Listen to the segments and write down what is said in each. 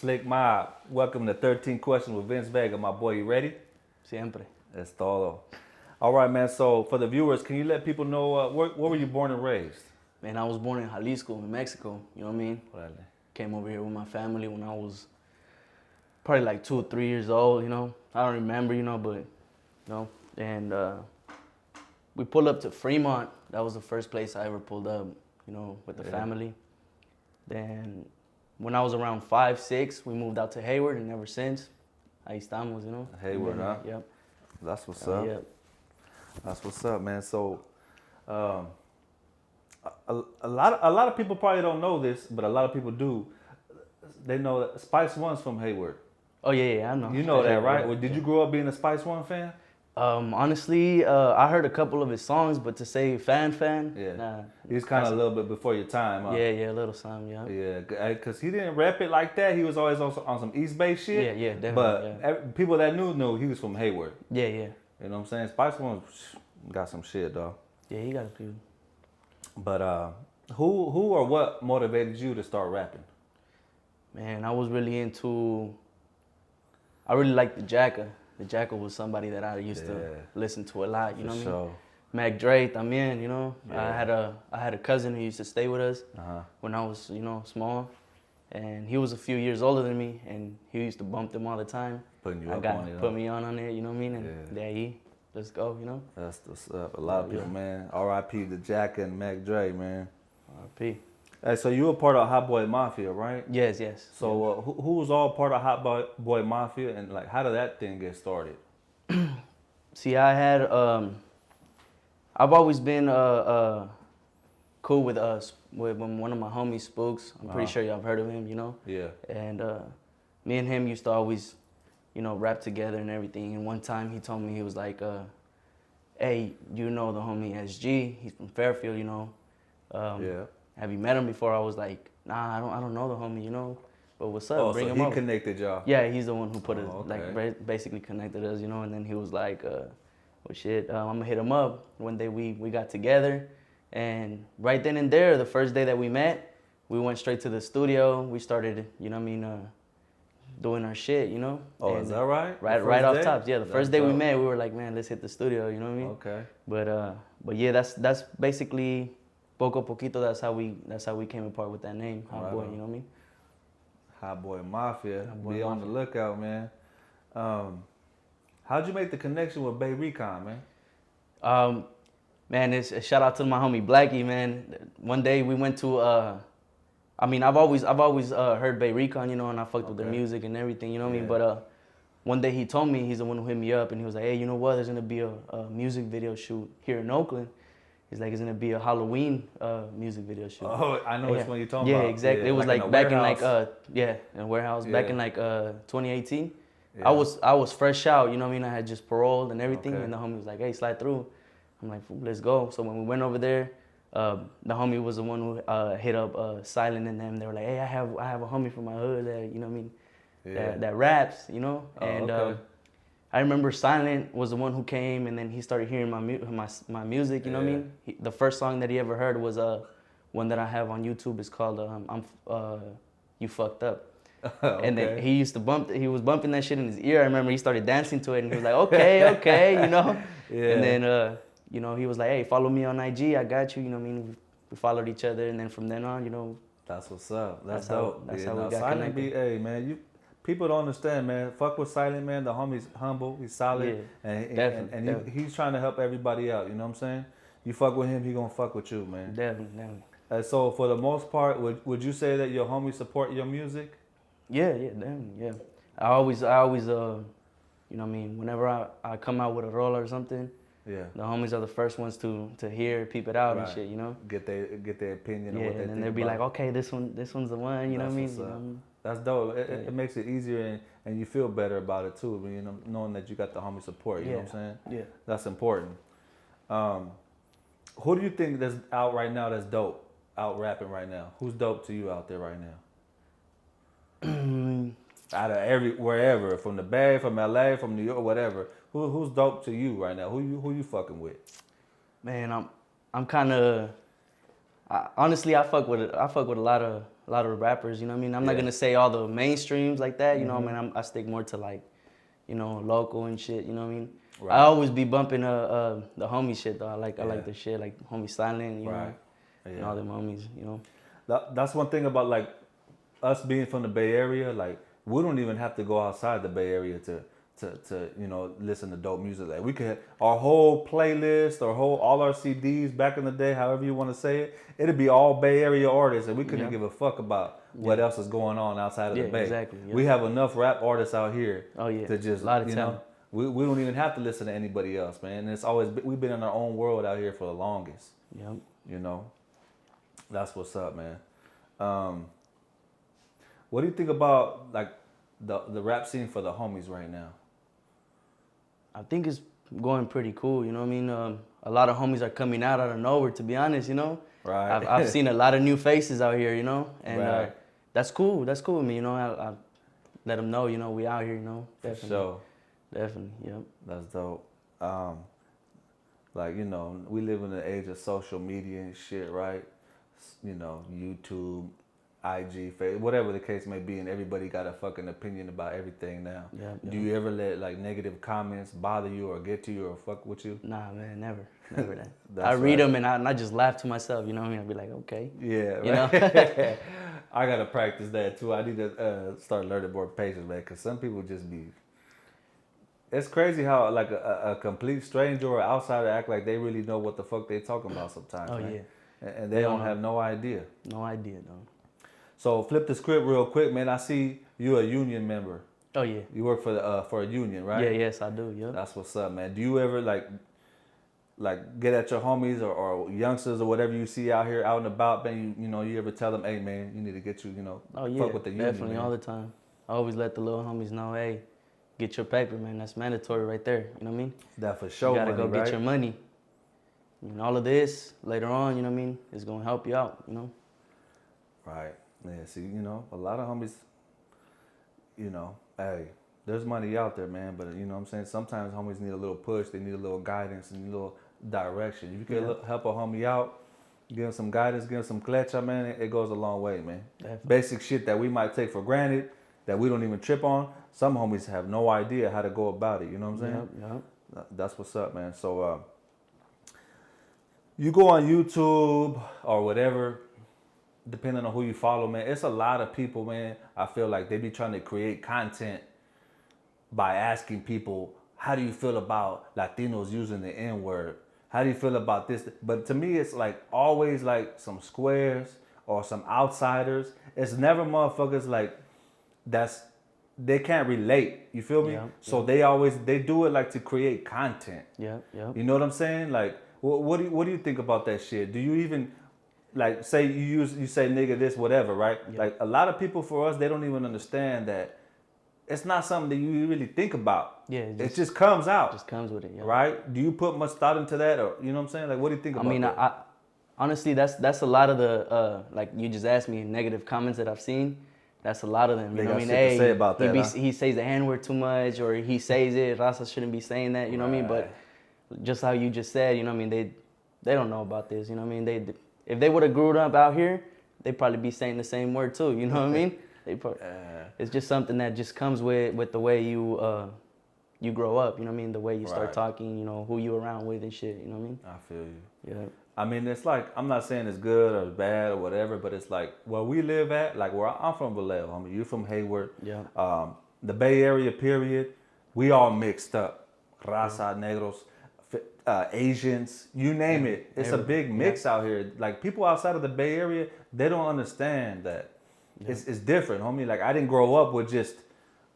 SlickMobb. Welcome to 13 Questions with Vince Vega. My boy, you ready? Siempre. Es todo. All right, man. So for the viewers, can you let people know where were you born and raised? Man, I was born in Jalisco, in Mexico. You know what I mean? Really? Came over here with my family when I was probably like 2 or 3 years old. You know, I don't remember. But and we pulled up to Fremont. That was the first place I ever pulled up. With the family. Then when I was around 5, 6, we moved out to Hayward, and ever since, ahí estamos. Hayward, huh? Yep. That's what's up. Yep. That's what's up, man. So, a lot of people probably don't know this, but a lot of people do. They know that Spice One's from Hayward. Oh yeah, I know. You know that, right? Yeah. Well, did you grow up being a Spice One fan? Honestly, I heard a couple of his songs, but to say fan, Yeah. nah. He's kind of a little bit before your time, huh? Yeah, a little something, yeah. Yeah, because he didn't rap it like that. He was always on some East Bay shit. Yeah, definitely. But people that knew he was from Hayward. Yeah. You know what I'm saying? Spice One got some shit, dog. Yeah, he got a few. But who or what motivated you to start rapping? Man, I was really I really liked the Jacka. The Jacka was somebody that I used to listen to a lot, you know what I mean? Mac Dre también, Yeah. I had a cousin who used to stay with us when I was, small. And he was a few years older than me, and he used to bump them all the time. Putting you up on it. Put me on it, you know what I mean? And there let's go, That's what's up. A lot of people, man. R.I.P. the Jack and Mac Dre, man. R.I.P. Hey, so you were part of Hot Boy Mafia, right? Yes. So who was all part of Hot Boy Mafia, and like how did that thing get started? See, I had I've always been cool with one of my homies, Spooks. I'm pretty sure y'all have heard of him, Yeah. And me and him used to always, rap together and everything. And one time he told me, he was like, hey, you know the homie SG? He's from Fairfield, Yeah. Have you met him before? I was like, nah, I don't know the homie, But what's up? Bring him he up. connected y'all. Yeah, he's the one who put okay. basically connected us, And then he was like, well, shit, I'm gonna hit him up. One day we got together, and right then and there, the first day that we met, we went straight to the studio. We started, doing our shit, Oh, and is that right? Right off day? tops, yeah. The first day we met, we were like, man, let's hit the studio, you know what I mean? Okay. But yeah, that's basically poco poquito. That's how we came apart with that name, Hot Boy. You know what I mean? Hot Boy Mafia. Boy Be on the lookout, man. How'd you make the connection with Bay Recon, man? Man, it's a shout out to my homie Blackie, man. One day we went to I've always heard Bay Recon, and I fucked with their music and everything, you know what I mean? But one day he told me, he's the one who hit me up, and he was like, hey, you know what? There's gonna be a music video shoot here in Oakland. He's like, it's gonna be a Halloween music video shoot. Oh, I know which one you're talking about. Yeah, exactly. It was like back in like in a warehouse back in like 2018. Yeah. I was fresh out, you know what I mean? I had just paroled and everything, and the homie was like, hey, slide through. I'm like, let's go. So when we went over there, the homie was the one who hit up Silent and them. They were like, hey, I have a homie from my hood that, you know what I mean, that raps, and I remember Silent was the one who came, and then he started hearing my music, you know what I mean? The first song that he ever heard was one that I have on YouTube. It's called You Fucked Up. And then he was bumping that shit in his ear. I remember he started dancing to it, and he was like, okay, And then, he was like, hey, follow me on IG, I got you, you know what I mean? We followed each other, and then from then on, That's what's up. That's dope. That's how we got Silent connected. Hey, man, people don't understand, man. Fuck with Silent, man. The homie's humble, he's solid, and he's trying to help everybody out, you know what I'm saying? You fuck with him, he gonna fuck with you, man. Definitely. So for the most part, would you say that your homies support your music? Yeah, definitely, yeah. I always, you know what I mean, whenever I come out with a roll or something, the homies are the first ones to hear, peep it out and shit, Get their opinion on what they think. And then they'll be like, okay, this one's the one, you know what I mean? That's dope. It makes it easier, and you feel better about it too, knowing that you got the homie support, you know what I'm saying? Yeah. That's important. Who do you think that's out right now that's dope, out rapping right now? Who's dope to you out there right now? Out of wherever, from the Bay, from LA, from New York, whatever. Who's dope to you right now? Who you fucking with? Man, I'm kind of honestly, I fuck with a lot lot of rappers, you know what I mean? I'm not gonna say all the mainstreams like that, you know what I mean? I stick more to like, you know, local and shit, you know what I mean? Right. I always be bumping the homie shit though. I like the shit like Homie Silent, you know, and all them homies, you know. That's one thing about like us being from the Bay Area. Like we don't even have to go outside the Bay Area to you know, listen to dope music. Like we could our whole playlist, all our CDs back in the day, however you want to say it, it'd be all Bay Area artists, and we couldn't give a fuck about what else is going on outside of the Bay. Exactly. We have enough rap artists out here. To just a lot of you talent. know. We don't even have to listen to anybody else, man. And it's always we've been in our own world out here for the longest. Yep. You know, that's what's up, man. What do you think about like the rap scene for the homies right now? I think it's going pretty cool. You know what I mean? A lot of homies are coming out of nowhere. To be honest, you know. Right. I've seen a lot of new faces out here. You know, and that's cool. That's cool with me. You know, I let them know. You know, we out here. You know, definitely. For sure. Definitely, yep. That's dope. Like, you know, we live in the age of social media and shit, right? You know, YouTube, IG, Facebook, whatever the case may be, and everybody got a fucking opinion about everything now. Yep. Do you ever let like negative comments bother you or get to you or fuck with you? Nah, man, never that. I read them and I just laugh to myself, you know what I mean? I'd be like, okay. Yeah, you know? I gotta practice that too. I need to start learning more patience, man, because some people just be... It's crazy how like a complete stranger or outsider act like they really know what the fuck they talking about sometimes. Oh, man. And they don't have no idea. No idea, though. So flip the script real quick, man. I see you a union member. Oh yeah. You work for a union, right? Yeah, yes, I do. Yep. That's what's up, man. Do you ever like get at your homies or youngsters or whatever you see out here out and about, man? You know, you ever tell them, hey, man, you need to get you know, fuck with the union, definitely, man. all the time. I always let the little homies know, hey, get your paper, man. That's mandatory right there. You know what I mean? That for sure. You gotta money, go get your money. And all of this later on, you know what I mean, is gonna help you out. You know. Right. Yeah. See, you know, a lot of homies. You know, hey, there's money out there, man. But you know what I'm saying? Sometimes homies need a little push. They need a little guidance and a little direction. If you can help a homie out, give him some guidance, give him some klecha, man, it goes a long way, man. Definitely. Basic shit that we might take for granted, that we don't even trip on. Some homies have no idea how to go about it. You know what I'm saying? Yep. That's what's up, man. So you go on YouTube or whatever, depending on who you follow, man. It's a lot of people, man. I feel like they be trying to create content by asking people, how do you feel about Latinos using the N-word? How do you feel about this? But to me, it's like always like some squares or some outsiders. It's never motherfuckers like they can't relate. You feel me? So they do it like to create content. Yeah. You know what I'm saying? Like, what do you think about that shit? Do you even like say you say nigga this whatever, right? Like a lot of people for us, they don't even understand that it's not something that you really think about. Yeah, it just comes out. Just comes with it. Yeah. Right? Do you put much thought into that, or you know what I'm saying? Like, what do you think about that? I honestly, that's a lot of the like you just asked me negative comments that I've seen. That's a lot of them. You know what I mean? Hey, say about that, he says the N-word too much, or he says it. Raza shouldn't be saying that. You know what I mean? But just how you just said, you know what I mean? They don't know about this. You know what I mean? If they would have grew up out here, they'd probably be saying the same word too. You know what I mean? It's just something that just comes with the way you grow up. You know what I mean? The way you start talking. You know who you around with and shit. You know what I mean? I feel you. Yeah. I mean, it's like, I'm not saying it's good or bad or whatever, but it's like where we live at, like where I'm from Vallejo, I mean, you're from Hayward. Yeah. The Bay Area, period, we all mixed up. Raza, negros, Asians, you name it. It's a big mix out here. Like people outside of the Bay Area, they don't understand that. It's different, homie. Like I didn't grow up with just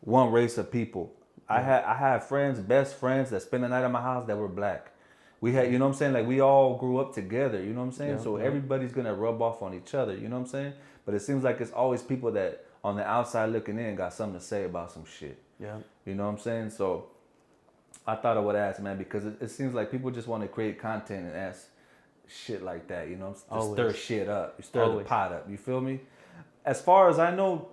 one race of people. I had friends, best friends that spent the night at my house that were black. We had, you know what I'm saying? Like we all grew up together, you know what I'm saying? So everybody's gonna rub off on each other, you know what I'm saying? But it seems like it's always people that on the outside looking in got something to say about some shit. Yeah. You know what I'm saying? So I thought I would ask, man, because it seems like people just want to create content and ask shit like that, you know? Just stir shit up. You stir the pot up, you feel me? As far as I know,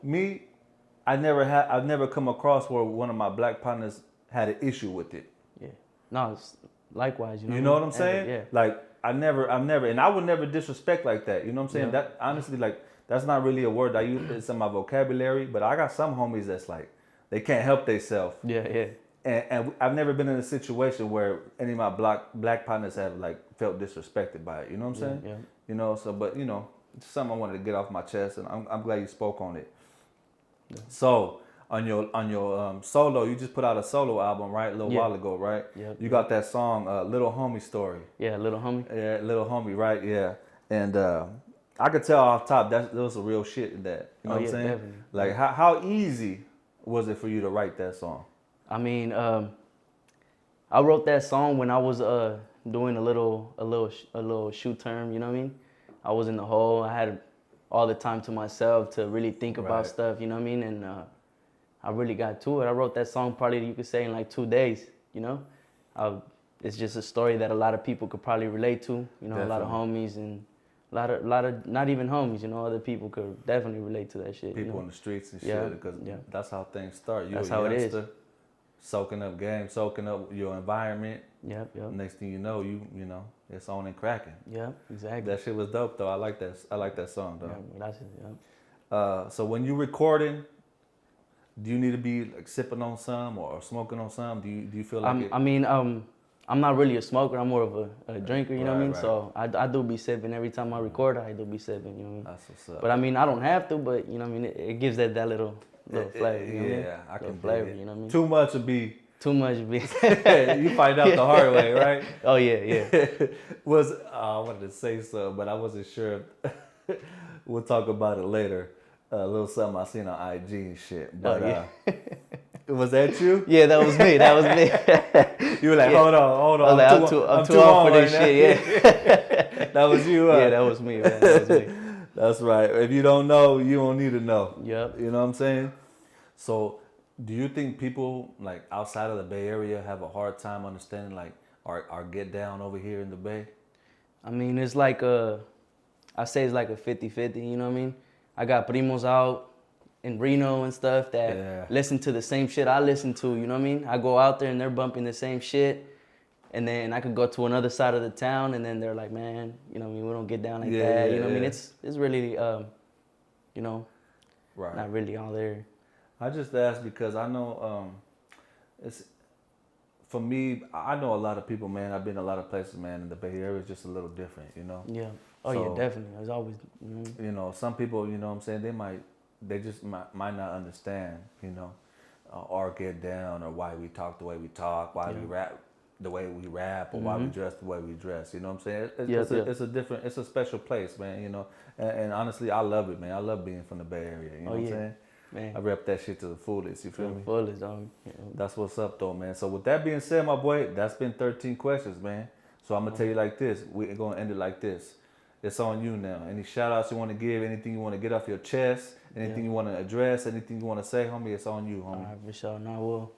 I've never come across where one of my black partners had an issue with it. Yeah. No, it's likewise, you know what I'm saying? Yeah. Like I never, and I would never disrespect like that. You know what I'm saying? Yeah. That honestly, like That's not really a word that I use. It's in my vocabulary, but I got some homies that's like, they can't help themselves. Yeah, yeah. And I've never been in a situation where any of my black partners have like felt disrespected by it. You know what I'm saying? Yeah. You know, so but you know, it's something I wanted to get off my chest, and I'm glad you spoke on it. Yeah. So on your solo, you just put out a solo album, right? A little while ago, right? Yeah. You got that song, Little Homie Story. Yeah, Little Homie. Yeah, Little Homie, right? Yeah, and I could tell off top that there was some real shit in that. You know what I'm saying? Definitely. Like how easy was it for you to write that song? I mean, I wrote that song when I was doing a little shoot term. You know what I mean? I was in the hole. I had all the time to myself to really think about stuff. You know what I mean? And I really got to it. I wrote that song probably, you could say, in like 2 days. You know, it's just a story that a lot of people could probably relate to. You know, definitely. A lot of homies and a lot of not even homies. You know, other people could definitely relate to that shit. People in the streets and shit, because that's how things start. That's how it is. Soaking up game, soaking up your environment. Yep. Next thing you know, you know, it's on and cracking. Yeah, exactly. That shit was dope though. I like that song though. Yeah, that's it. Yeah. So when you recording, do you need to be like sipping on some or smoking on some? Do you feel like I mean, I'm not really a smoker. I'm more of a drinker. You know what I mean? Right. So I do be sipping every time I record. I do be sipping. You know what I mean? That's what's up. But I mean, I don't have to. But you know what I mean? It gives that little flavor. You know what I mean? I can flavor. You know what I mean? Too much would be. Too much would be. You find out the hard way, right? Oh yeah. I wanted to say something, but I wasn't sure. We'll talk about it later. A little something I seen on IG and shit. But was that you? Yeah, that was me. That was me. You were like, hold on. I was like, I'm too old for this shit. Yeah. That was you. Yeah, that was me, man. That was me. That's right. If you don't know, you don't need to know. Yep. You know what I'm saying? So, do you think people like outside of the Bay Area have a hard time understanding like our get down over here in the Bay? I mean, it's like I say it's like a 50-50, you know what I mean? I got primos out in Reno and stuff that listen to the same shit I listen to, you know what I mean? I go out there and they're bumping the same shit. And then I could go to another side of the town and then they're like, man, you know what I mean? We don't get down like that. You know what I mean? It's really, you know, not really all there. I just asked because I know it's, for me, I know a lot of people, man. I've been a lot of places, man, and the Bay Area is just a little different, you know? Yeah. Oh, so, yeah, definitely. There's always, you know, some people, you know what I'm saying, they just might not understand, you know, or get down or why we talk the way we talk, why we rap the way we rap, or why we dress the way we dress, you know what I'm saying? It's a special place, man, you know? And honestly, I love it, man. I love being from the Bay Area, you know what I'm saying? Man. I rep that shit to the fullest, you feel me? Fullest, That's what's up, though, man. So with that being said, my boy, that's been 13 questions, man. So I'm going to tell you like this. We're going to end it like this. It's on you now. Any shout-outs you want to give, anything you want to get off your chest, anything you want to address, anything you want to say, homie, it's on you, homie. All right, for sure. No,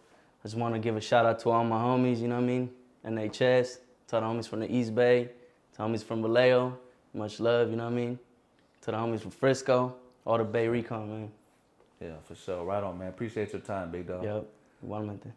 I just want to give a shout-out to all my homies, you know what I mean? And they chest. To the homies from the East Bay, to the homies from Vallejo. Much love, you know what I mean? To the homies from Frisco, all the Bay Recon, man. Yeah, for sure. Right on, man. Appreciate your time, big dog. Yep. Igualmente.